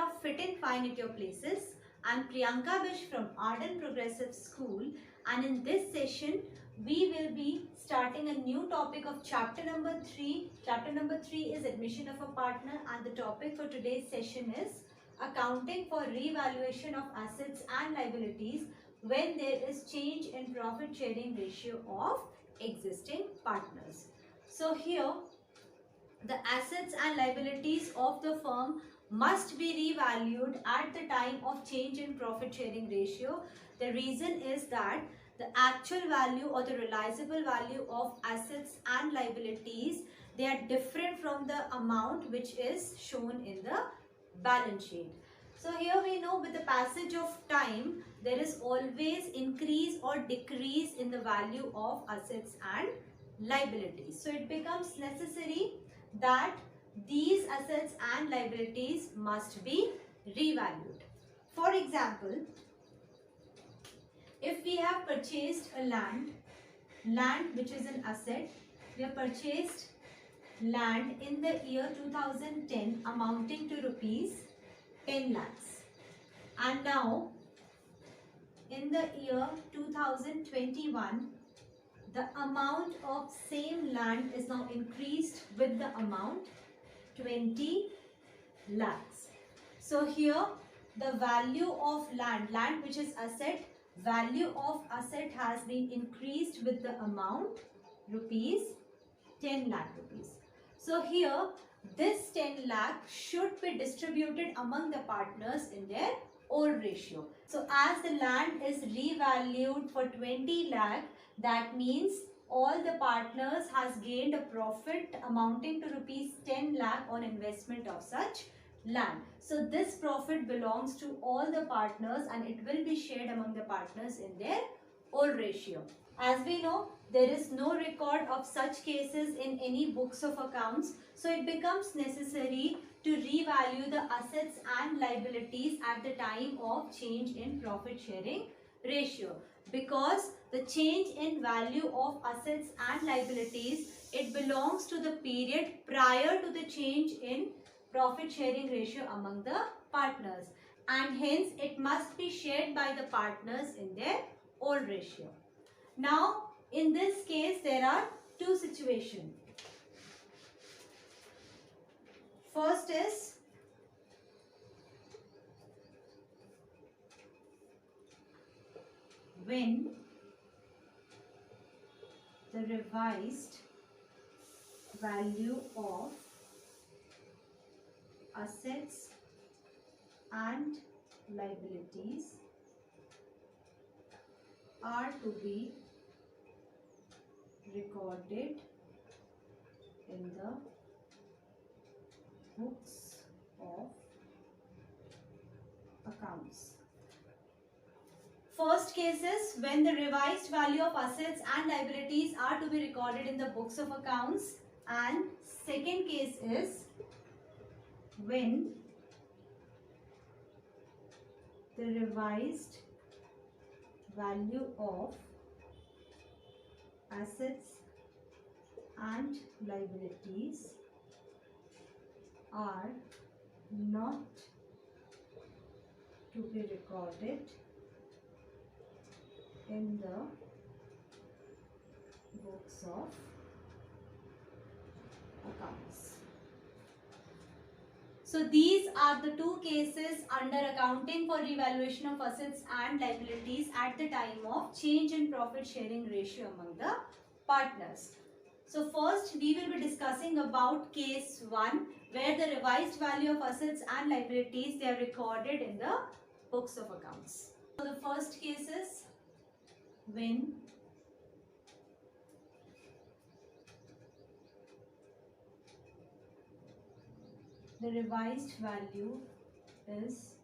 of Fit in Fine at Your Places. I'm Priyanka Bish from Arden Progressive School, and in this session we will be starting a new topic of chapter number 3. Chapter number 3 is admission of a partner, and the topic for today's session is accounting for revaluation of assets and liabilities when there is change in profit sharing ratio of existing partners. So here the assets and liabilities of the firm must be revalued at the time of change in profit sharing ratio. The reason is that the actual value or the realizable value of assets and liabilities, they are different from the amount which is shown in the balance sheet. So here we know with the passage of time, there is always increase or decrease in the value of assets and liabilities. So it becomes necessary that these assets and liabilities must be revalued. For example, if we have purchased a land which is an asset, we have purchased land in the year 2010 amounting to rupees 10 lakhs, and now in the year 2021 the amount of same land is now increased with the amount 20 lakhs. So here the value of land which is asset, value of asset has been increased with the amount rupees 10 lakh rupees. So here this 10 lakh should be distributed among the partners in their old ratio. So as the land is revalued for 20 lakh, that means all the partners has gained a profit amounting to rupees 10 lakh on investment of such land. So this profit belongs to all the partners and it will be shared among the partners in their old ratio. As we know, there is no record of such cases in any books of accounts. So it becomes necessary to revalue the assets and liabilities at the time of change in profit sharing ratio, because the change in value of assets and liabilities, it belongs to the period prior to the change in profit sharing ratio among the partners, and hence it must be shared by the partners in their old ratio. Now in this case there are two situations. First is when the revised value of assets and liabilities are to be recorded in the books of accounts. First case is when the revised value of assets and liabilities are to be recorded in the books of accounts, and second case is when the revised value of assets and liabilities are not to be recorded in the books of accounts. So these are the two cases under accounting for revaluation of assets and liabilities at the time of change in profit sharing ratio among the partners. So first we will be discussing about case 1, where the revised value of assets and liabilities, they are recorded in the books of accounts. So the first case is when the revised value is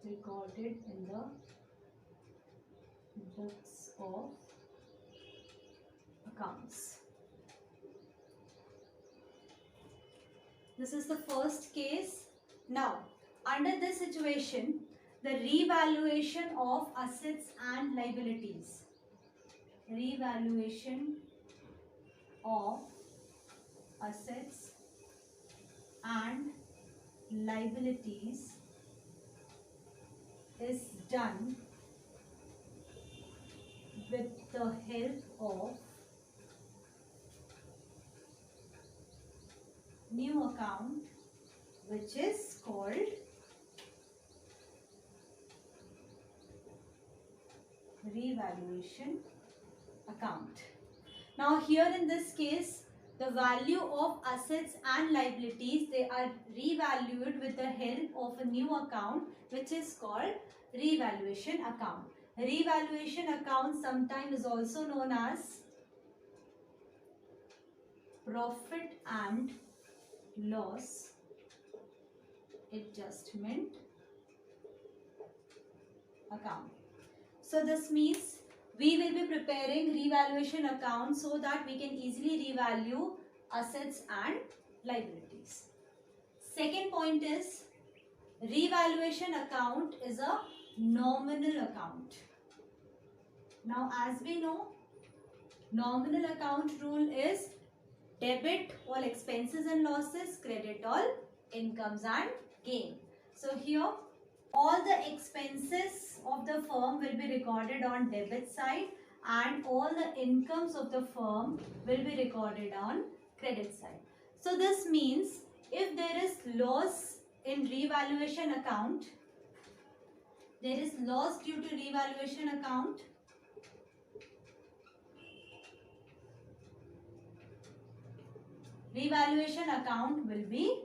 recorded in the books of accounts. This is the first case. Now, under this situation, the revaluation of assets and liabilities. Revaluation of assets and liabilities is done with the help of new account, which is called revaluation account. Now here in this case, the value of assets and liabilities, they are revalued with the help of a new account, which is called revaluation account. Revaluation account sometimes is also known as profit and loss adjustment account. So this means we will be preparing revaluation account so that we can easily revalue assets and liabilities. Second point is revaluation account is a nominal account. Now as we know, nominal account rule is debit all expenses and losses, credit all incomes and gain. So here all the expenses of the firm will be recorded on debit side and all the incomes of the firm will be recorded on credit side. So this means if there is loss in revaluation account, there is loss due to revaluation account, revaluation account will be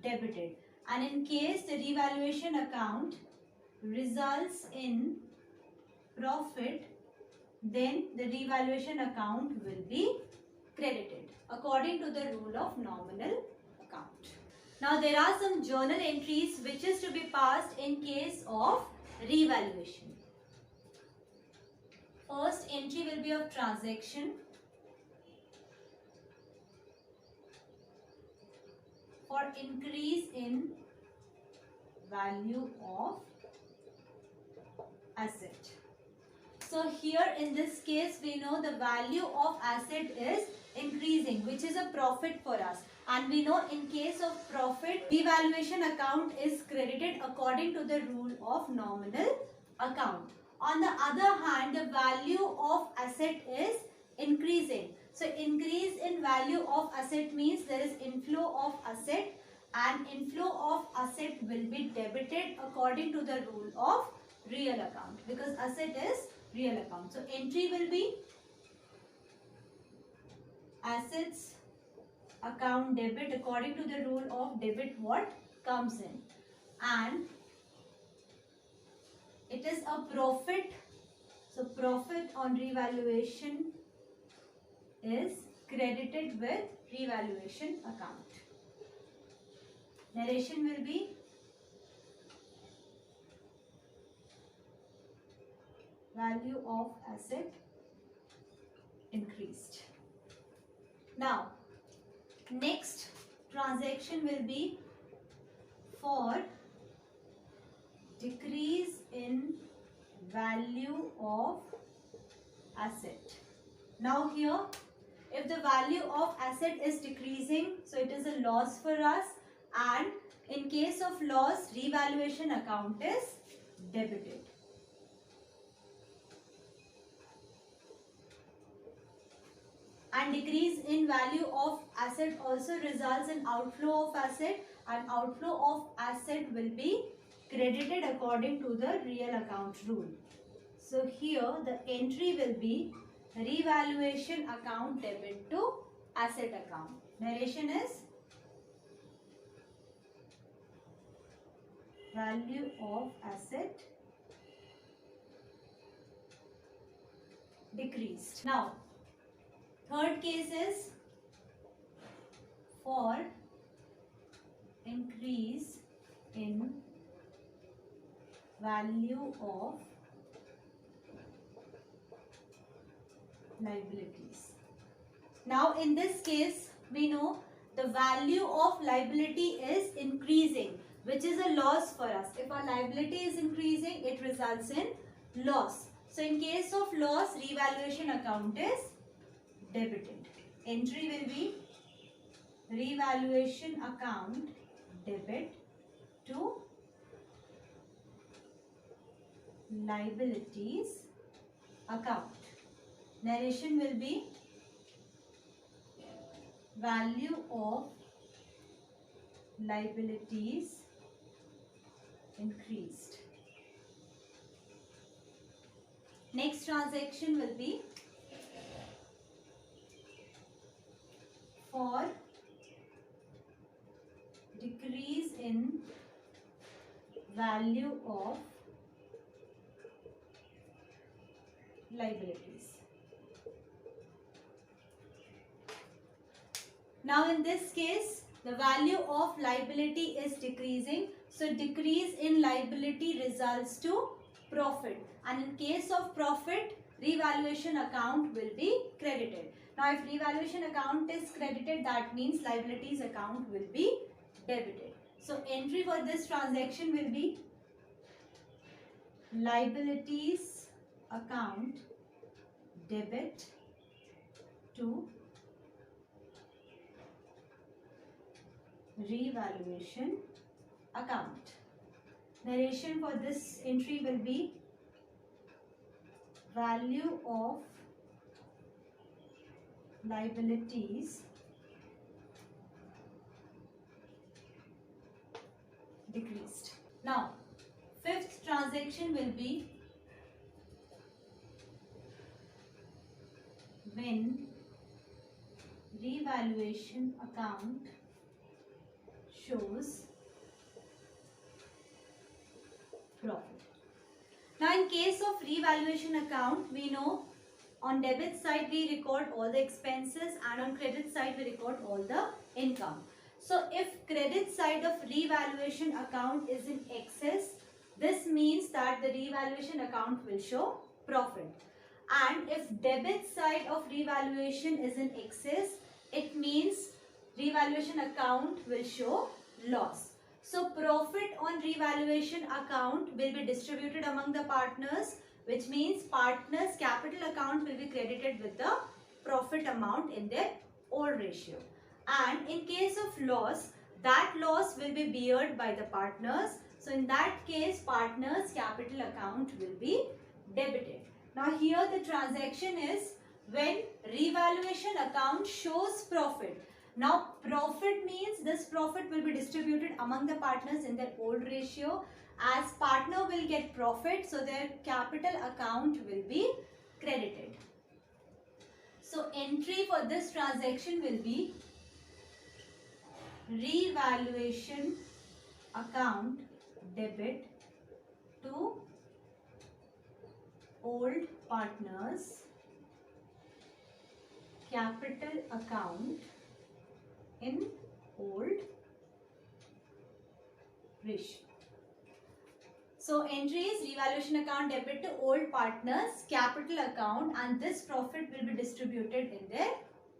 debited, and in case the revaluation account results in profit, then the revaluation account will be credited according to the rule of nominal account. Now there are some journal entries which is to be passed in case of revaluation. First entry will be of transaction for increase in value of asset. So here in this case we know the value of asset is increasing, which is a profit for us, and we know in case of profit revaluation account is credited according to the rule of nominal account. On the other hand, the value of asset is increasing. So increase in value of asset means there is inflow of asset, and inflow of asset will be debited according to the rule of real account, because asset is real account. So entry will be assets account debit according to the rule of debit what comes in, and it is a profit. So profit on revaluation is credited with revaluation account. Narration will be value of asset increased. Now next transaction will be for decrease in value of asset. Now here if the value of asset is decreasing, so it is a loss for us, and in case of loss revaluation account is debited. And decrease in value of asset also results in outflow of asset, and outflow of asset will be credited according to the real account rule. So here the entry will be revaluation account debit to asset account. Narration is value of asset decreased. Now third case is for increase in value of liabilities. Now in this case we know the value of liability is increasing, which is a loss for us. If our liability is increasing, it results in loss. So in case of loss, revaluation account is debited. Entry will be revaluation account debit to liabilities account. Narration will be value of liabilities increased. Next transaction will be for decrease in value of liabilities. Now in this case, the value of liability is decreasing. So decrease in liability results to profit. And in case of profit, revaluation account will be credited. Now if revaluation account is credited, that means liabilities account will be debited. So entry for this transaction will be liabilities account debit to revaluation account. Narration for this entry will be value of liabilities decreased. Now, fifth transaction will be when revaluation account shows profit. Now in case of revaluation account, we know on debit side we record all the expenses and on credit side we record all the income. So if credit side of revaluation account is in excess, this means that the revaluation account will show profit. And if debit side of revaluation is in excess, it means revaluation account will show loss. So profit on revaluation account will be distributed among the partners, which means partners capital account will be credited with the profit amount in their old ratio. And in case of loss, that loss will be borne by the partners. So in that case, partners capital account will be debited. Now here the transaction is when revaluation account shows profit. Now profit means this profit will be distributed among the partners in their old ratio. As partner will get profit, so their capital account will be credited. So entry for this transaction will be revaluation account debit to old partners capital account in old ratio. So entry is revaluation account debit to old partners capital account, and this profit will be distributed in their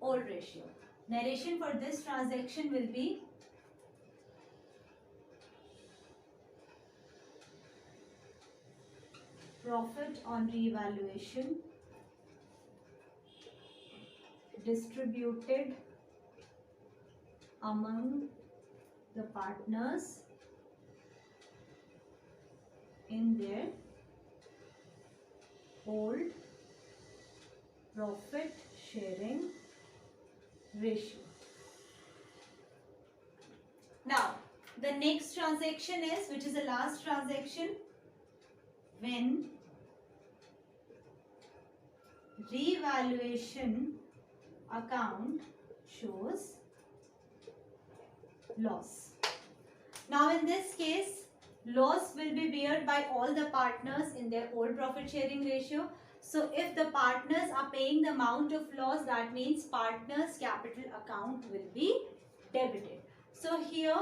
old ratio. Narration for this transaction will be profit on revaluation distributed among the partners in their old profit sharing ratio. Now, the next transaction is, which is the last transaction, when revaluation account shows loss. Now in this case, loss will be borne by all the partners in their old profit sharing ratio. So if the partners are paying the amount of loss, that means partners capital account will be debited. So here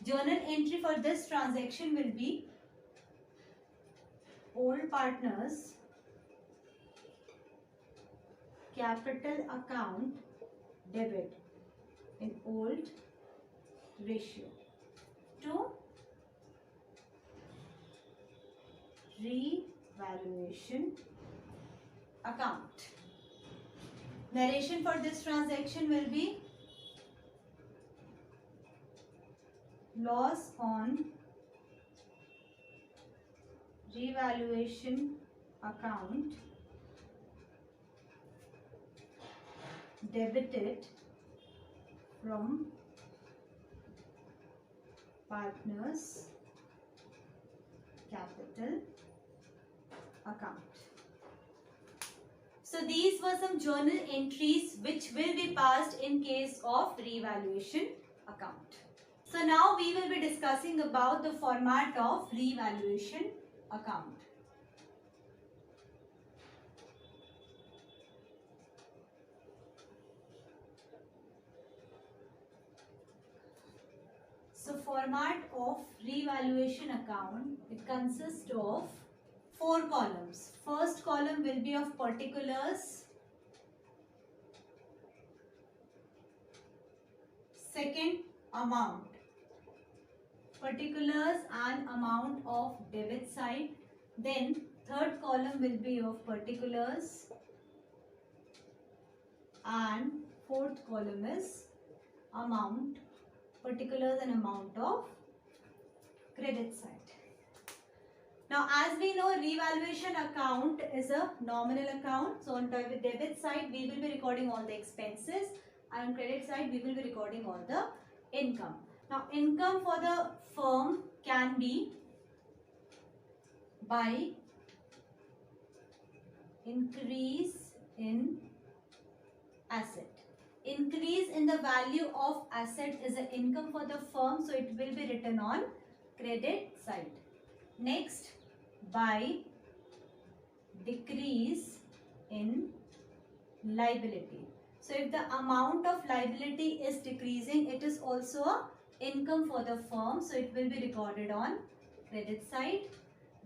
journal entry for this transaction will be old partners capital account debit in old ratio to revaluation account. Narration for this transaction will be loss on revaluation account debited from partners capital account. So these were some journal entries which will be passed in case of revaluation account. So now we will be discussing about the format of revaluation account. So format of revaluation account, it consists of 4 columns. First column will be of particulars. Second, amount. Particulars and amount of debit side. Then third column will be of particulars. And fourth column is amount, particulars and amount of credit side. Now as we know, revaluation account is a nominal account. So on debit side we will be recording all the expenses, and on credit side we will be recording all the income. Now income for the firm can be by increase in asset. Increase in the value of asset is an income for the firm, so it will be written on credit side. Next, by decrease in liability. So if the amount of liability is decreasing, it is also a income for the firm, so it will be recorded on credit side.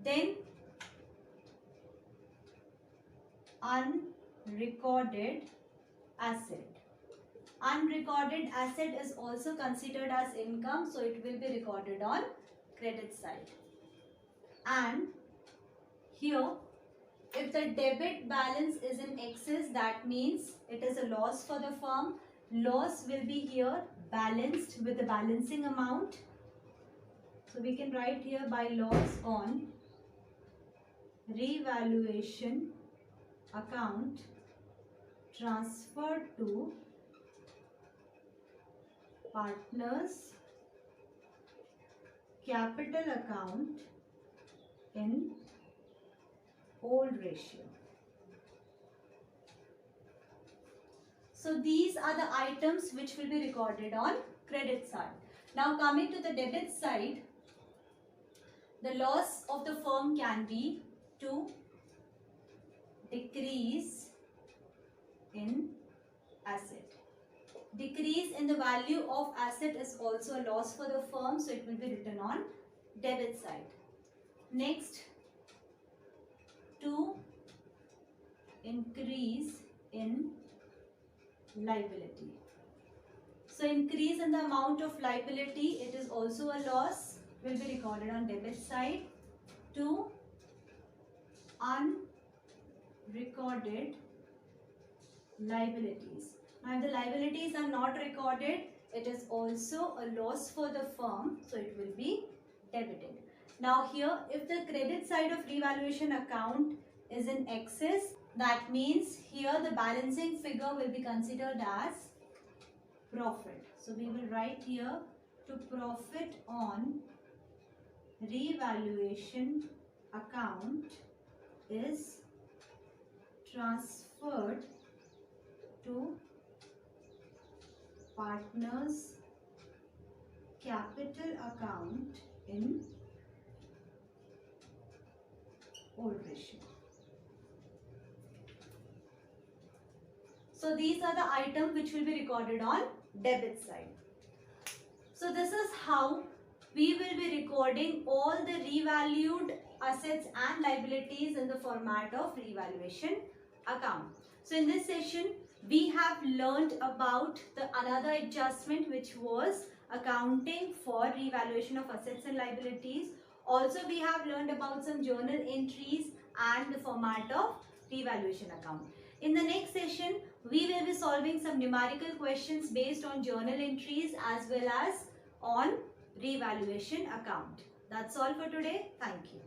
Then unrecorded asset. Unrecorded asset is also considered as income, so it will be recorded on credit side. And here, if the debit balance is in excess, that means it is a loss for the firm. Loss will be here balanced with the balancing amount. So we can write here by loss on revaluation account transferred to partners capital account in old ratio. So these are the items which will be recorded on credit side. Now coming to the debit side, the loss of the firm can be to decrease in asset. Decrease in the value of asset is also a loss for the firm, so it will be written on debit side. Next, to increase in liability. So increase in the amount of liability, it is also a loss, will be recorded on debit side. To unrecorded liabilities. Now if the liabilities are not recorded, it is also a loss for the firm, so it will be debited. Now here, if the credit side of revaluation account is in excess, that means here the balancing figure will be considered as profit. So we will write here, to profit on revaluation account is transferred to partners capital account in old ratio. So these are the items which will be recorded on debit side. So this is how we will be recording all the revalued assets and liabilities in the format of revaluation account. So in this session, we have learned about the another adjustment, which was accounting for revaluation of assets and liabilities. Also, we have learned about some journal entries and the format of revaluation account. In the next session, we will be solving some numerical questions based on journal entries as well as on revaluation account. That's all for today. Thank you.